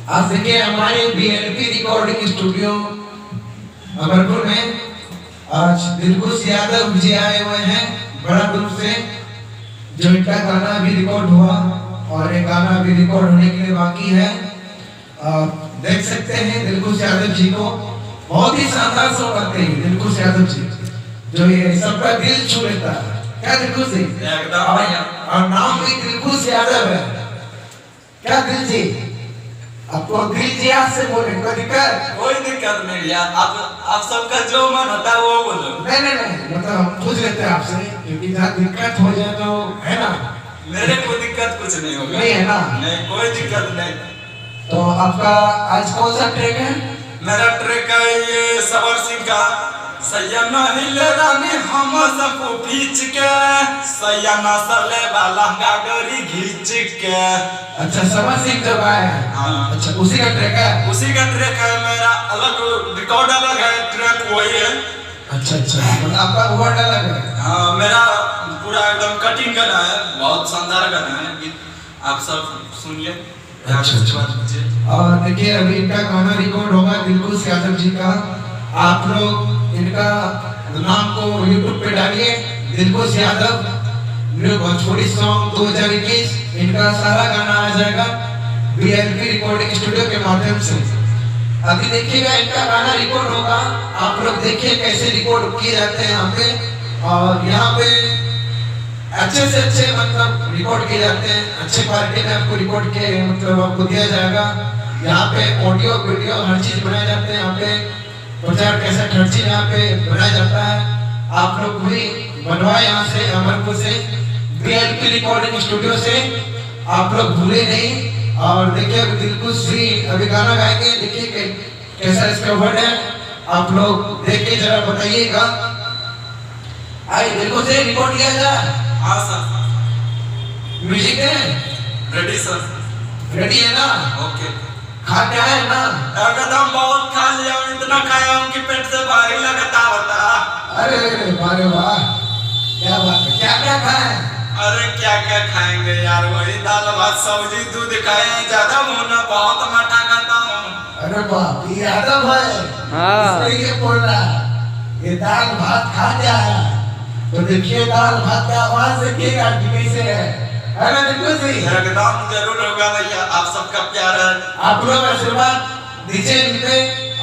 आज देखिए हमारे बीएलपी रिकॉर्डिंग स्टूडियो अमरपुर में आज दिलखुश यादव जी आए हुए हैं बड़ा दूर से, जो इनका गाना भी रिकॉर्ड हुआ और एक गाना भी रिकॉर्ड होने के लिए बाकी है। देख सकते हैं दिलखुश यादव जी को, बहुत ही शानदार शो करते हैं दिलखुश यादव जी, जो ये सबका दिल छू लेता है। क्या दिलखुश जी? और नाम भी दिलखुश यादव है। क्या दिल जी? आपको दिल जी आज से बोले कोई दिक्कत नहीं यार, आप सबका जो मन होता है वो बोलो। नहीं मतलब हम पूछ लेते हैं आपसे, क्योंकि जहाँ दिक्कत हो जाए तो है ना। मेरे को दिक्कत कुछ नहीं होगा। नहीं है ना? नहीं, कोई दिक्कत नहीं। तो आपका आज कौन सा ट्रैक है? मेरा ट्रैक है ये सबर सिंह का सैयना हिले रानी हम सबको खींच के, सैयना सले वाला गाड़ी खींच के। अच्छा, सबर सिंह जब आया है। हाँ। अच्छा, उसी का ट्रैक है? उसी का ट्रैक है। मेरा अलग रिकॉर्ड अलग है, ट्रैक वही है। अच्छा, मतलब आपका वर्ड अलग है। हाँ, मेरा पूरा एकदम कटिंग गाना है, बहुत शानदार गाना है, आप सब सुनिए। अच्छा। और देखिए अभी इनका गाना रिकॉर्ड होगा दिलखुश यादव जी का। आप लोग इनका नाम को YouTube पे डालिए, दिलखुश यादव न्यू भोजपुरी सॉन्ग 2021। इनका सारा गाना आ जाएगा बीएलपी रिकॉर्डिंग स्टूडियो के माध्यम से। अभी देखिएगा इनका गाना रिकॉर्ड होगा, आप लोग देखिए कैसे रिकॉर्ड किए जाते हैं यहाँ पे। और यहाँ पे अच्छे से अच्छे मतलब रिकॉर्ड किए जाते हैं, अच्छे क्वालिटी में आपको रिकॉर्ड किए मतलब आपको दिया जाएगा। यहाँ पे ऑडियो वीडियो हर चीज बनाए जाते हैं, यहाँ पे प्रचार कैसेट हर चीज यहाँ पे बनाया जाता है। आप लोग भी बनवाए यहाँ से अमरपुर से बीएलपी रिकॉर्डिंग स्टूडियो से, आप लोग भूले नहीं। और देखिए दिलखुश जी अभी गाना गाएंगे, देखिए कैसा इसका वर्ड है, आप लोग देख के जरा बताइएगा। आई दिलखुश से रिकॉर्ड किया जाए। हाँ सर। म्यूजिक है रेडी सर? रेडी है ना? ओके। खा क्या है ना? एकदम बहुत खा लिया, इतना खाया हूँ कि पेट से भारी लगता होता। अरे वाह, क्या बात है, क्या क्या खाए? अरे क्या क्या खाएंगे यार, वही दाल भात सब्जी दूध खाए, ज्यादा मुन्ना बहुत मठा खाता हूँ। अरे बाप, ये यादव है। हाँ। ये बोल रहा ये दाल भात खा क्या है? तो देखिए दाल भात का आवाज देखिएगा कैसे है ना दिलखुश जी? एकदम जरूर होगा भैया, आप सबका प्यार है। आप लोग आशीर्वाद दीजिए इनपे।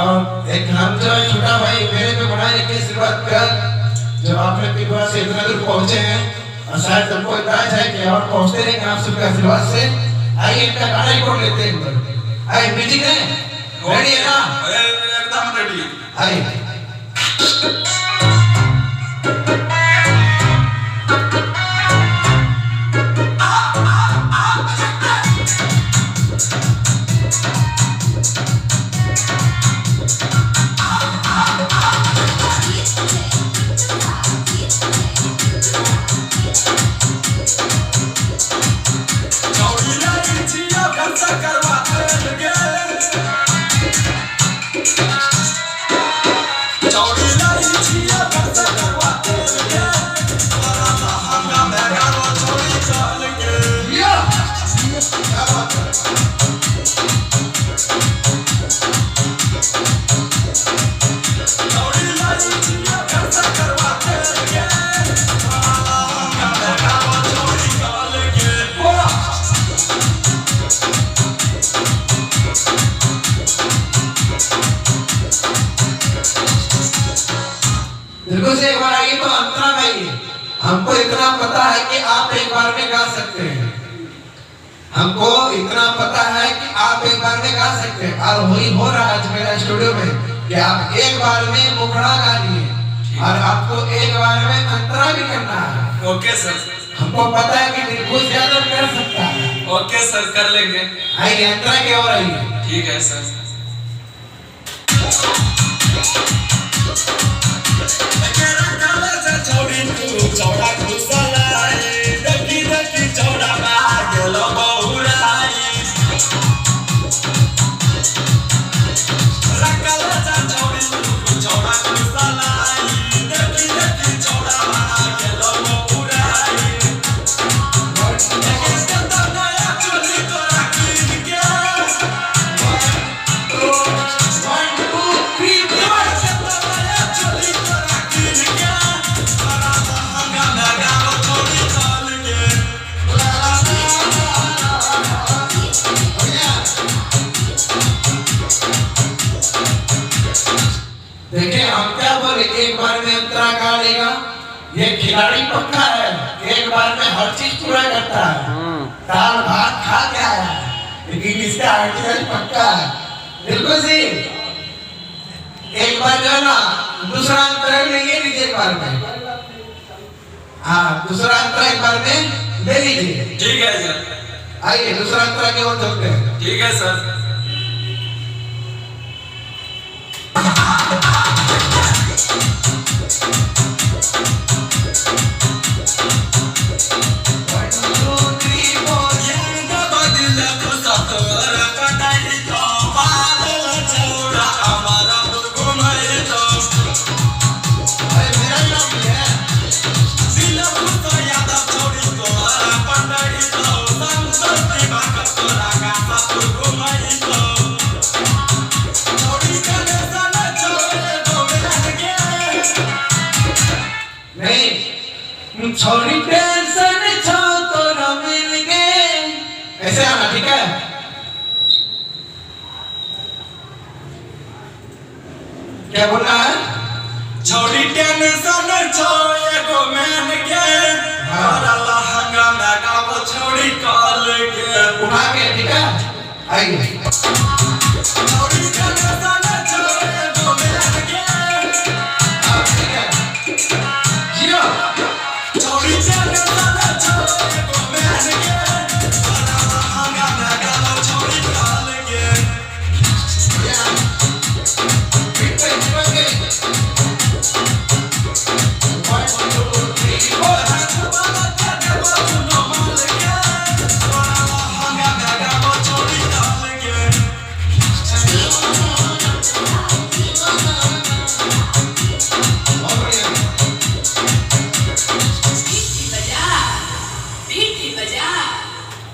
और एक हम जो है छोटा भाई मेरे पे बनाए रखिए आशीर्वाद कर, जो आप लोग की वजह से इतना दूर पहुंचे हैं, और शायद सबको इतना है कि और पहुंचते रहेंगे आप सबके आशीर्वाद से। आइए इनका गाना रिकॉर्ड लेते हैं। आइए म्यूजिक है रेडी है ना? एकदम रेडी। आइए दिलखुश एक बार आइए तो अंतरा गाइए। हमको इतना पता है कि आप एक बार में गा सकते हैं, हमको इतना पता है कि आप एक बार में गा सकते हैं। और वही हो रहा है मेरा स्टूडियो में कि आप एक बार में मुखड़ा गा लिए और आपको एक बार में अंतरा भी करना है। Okay sir. हमको पता है कि दिलखुश यादव कर सकता है। ओके सर, कर लेंगे। आइए अंतरा की ओर आइए। ठीक है सर। चौड़ा खुशलाई देखी देखी चौड़ा गेलो बहुराई रकला चौड़ी चौड़ा खुशलाई देखी देखी चौड़ा गेलो बहुराई एक नया चोली तोरा कीन के निकालेगा। ये खिलाड़ी पक्का है, एक बार में हर चीज पूरा करता है। दाल भात खा के आया है, लेकिन इसका आइडियल पक्का है। बिल्कुल जी, एक बार जो है ना दूसरा अंतर ले लीजिए एक बार में। हाँ, दूसरा अंतर एक बार में ले लीजिए। ठीक है सर, आइए दूसरा अंतर के ओर चलते हैं। ठीक है सर। छोड़ी टेंशन छो तो मिल गए, ऐसे आना, ठीक है। क्या बोलना है? छोड़ी टेंशन छो एगो मैन के, और लहंगा में गावो छोड़ी कॉल के, उठा के, ठीक है। आइए छोड़ी टेंशन छो एगो मैन के, ठीक है, जियो। छोड़ी टेंशन छो एगो मैन के, और लहंगा में गावो छोड़ी कॉल के।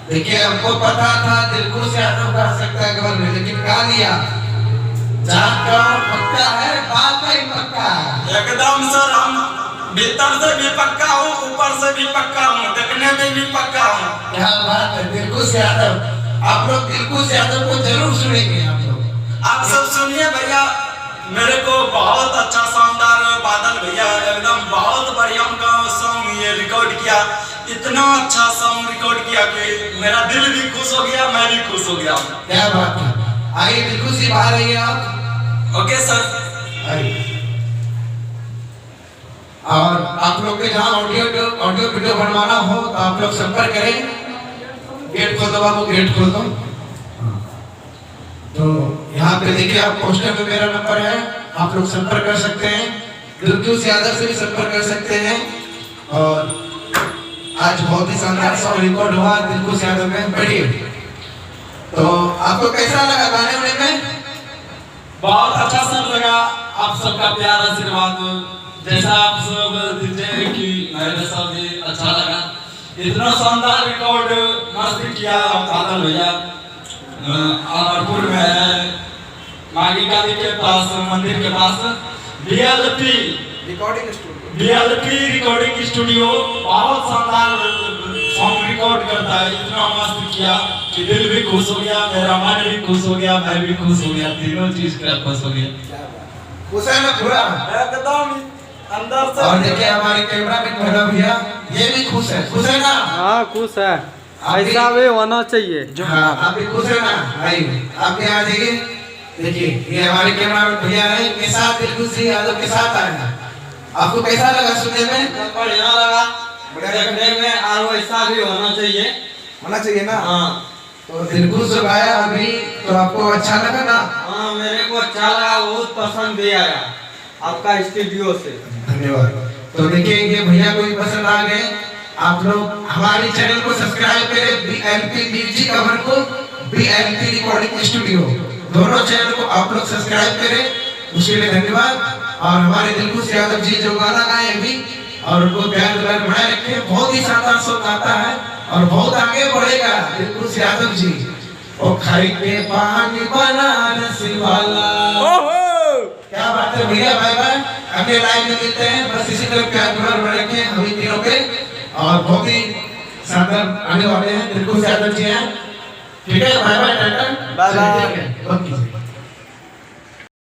देखिए, हमको पता था दिलखुश यादव कर सकता है केवल में, लेकिन गा लिया। जान का पक्का है, बात का ही पक्का है। एकदम सर, हम भीतर से भी पक्का हूँ, ऊपर से भी पक्का हूँ, देखने में भी पक्का हूँ। क्या बात है, दिलखुश यादव। आप लोग दिलखुश यादव को जरूर सुनेंगे। आप सब सुनिए भैया, मेरे को बहुत अच्छा शानदार बादल भैया एकदम बहुत बढ़िया उनका सॉन्ग ये रिकॉर्ड किया। इतना अच्छा सॉन्ग रिकॉर्ड किया कि मेरा दिल भी खुश हो गया, मैं भी खुश हो गया। क्या बात है। आइए दिलखुश जी, बाहर आइए आप। Okay sir. आइए। और आप लोग के जहाँ ऑडियो वीडियो बनवाना हो तो आप लोग संपर्क करें। गेट खोल दो बाबू, गेट खोल दो। तो यहाँ पे देखिए, आप पोस्टर में मेरा नंबर है, आप लोग संपर्क कर सकते हैं। दिलखुश यादव से भी संपर्क कर सकते हैं। और आज बहुत ही शानदार सॉन्ग रिकॉर्ड हुआ दिलखुश यादव में। बढ़िए। तो आपको कैसा लगा गाने में? बहुत अच्छा सर लगा, आप सबका प्यार आशीर्वाद जैसा आप सब दीजिए कि मेरे सब भी अच्छा लगा। इतना शानदार रिकॉर्ड मस्त किया बादल भैया। अमरपुर में है, मागी काली के पास, मंदिर के पास BLP रिकॉर्डिंग स्टूडियो बहुत शानदार सॉन्ग रिकॉर्ड करता है। इतना मस्त किया कि दिल भी खुश हो गया, मेरा मन भी खुश हो गया, मैं भी खुश हो गया, तीनों चीज का खुश हो गया। खुश है ना पूरा एकदम अंदर से। और देखिए हमारे कैमरा मैन भैरव भैया, ये भी खुश है ना? हाँ खुश है, ऐसा भी होना चाहिए। हाँ, आप भी खुश है ना? आइए आप यहाँ देखिए। देखिए ये हमारे कैमरा मैन भैया है, इनके साथ दिलखुश यादव के साथ आए हैं। आपको कैसा लगा सुनने में? बढ़िया लगा, देखने में, और ऐसा भी होना चाहिए ना? हाँ। तो दिलखुश जो गाया अभी, तो आपको अच्छा लगा ना? हाँ मेरे को अच्छा लगा, बहुत पसंद भी आया आपका स्टूडियो से। धन्यवाद। तो देखिए ये भैया को भी पसंद आ गए। आप लोग हमारे चैनल को सब्सक्राइब करें, BLP म्यूजिक अमर को, BLP रिकॉर्डिंग स्टूडियो, दोनों चैनल को आप लोग सब्सक्राइब करें। उसके लिए धन्यवाद। और हमारे दिलखुश यादव जी जो गाना गाए अभी, और उनको प्यार दुलार बनाए रखे। बहुत ही शानदार सॉन्ग गाता है और बहुत आगे बढ़ेगा दिलखुश यादव जी। ओ खाई के पानी बनारस वाला, क्या बात है भैया। बाय बाय, अगले लाइव में मिलते हैं। बस इसी तरह प्यार दुलार बना रखे हम इन तीनों पे। और बहुत ही शानदार आने वाले हैं, दिलखुश यादव जी हैं। ठीक है, bye bye, tata, bye bye. ठीक है, ओके।